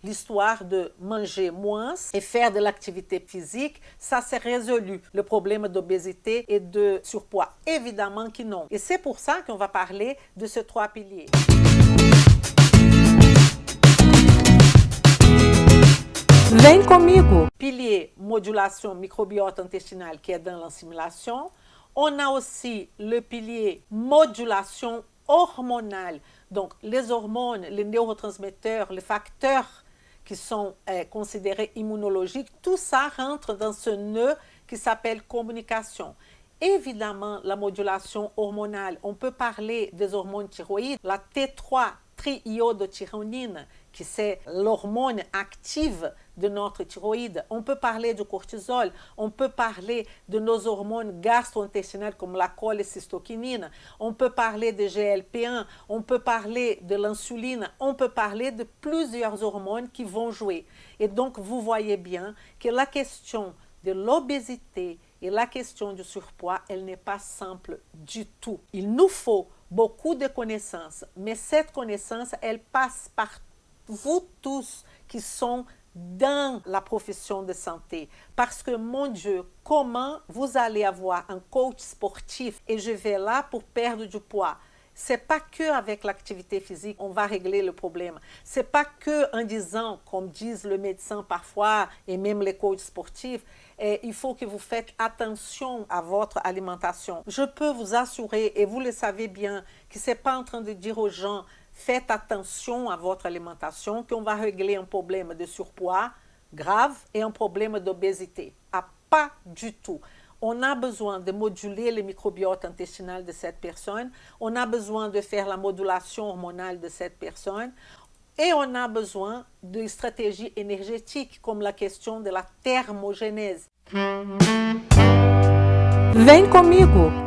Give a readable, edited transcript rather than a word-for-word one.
l'histoire de manger moins et faire de l'activité physique, ça s'est résolu. Le problème d'obésité et de surpoids, évidemment que non. Et c'est pour ça qu'on va parler de ces 3 piliers. Vem comigo! Pilier modulation microbiote intestinal qui est dans l'assimilation. On a aussi le pilier modulation hormonale. Donc les hormones, les neurotransmetteurs, les facteurs qui sont considérés immunologiques, tout ça rentre dans ce nœud qui s'appelle communication. Évidemment, la modulation hormonale, on peut parler des hormones thyroïdes, la T3 triiodothyronine, qui c'est l'hormone active de notre thyroïde. On peut parler du cortisol, on peut parler de nos hormones gastro-intestinales comme la cholécystokinine, on peut parler de GLP-1, on peut parler de l'insuline, on peut parler de plusieurs hormones qui vont jouer. Et donc, vous voyez bien que la question de l'obésité et la question du surpoids, elle n'est pas simple du tout. Il nous faut beaucoup de connaissances, mais cette connaissance, elle passe par vous tous qui sont dans la profession de santé. Parce que, mon Dieu, comment vous allez avoir un coach sportif et je vais là pour perdre du poids? C'est pas que avec l'activité physique on va régler le problème. C'est pas que en disant, comme disent le médecin parfois et même les coachs sportifs, il faut que vous faites attention à votre alimentation. Je peux vous assurer, et vous le savez bien, que c'est pas en train de dire aux gens faites attention à votre alimentation qu'on va régler un problème de surpoids grave et un problème d'obésité. Ah, pas du tout. On a besoin de moduler le microbiote intestinal de cette personne, on a besoin de faire la modulation hormonale de cette personne et on a besoin de stratégies énergétiques comme la question de la thermogénèse. Vem comigo!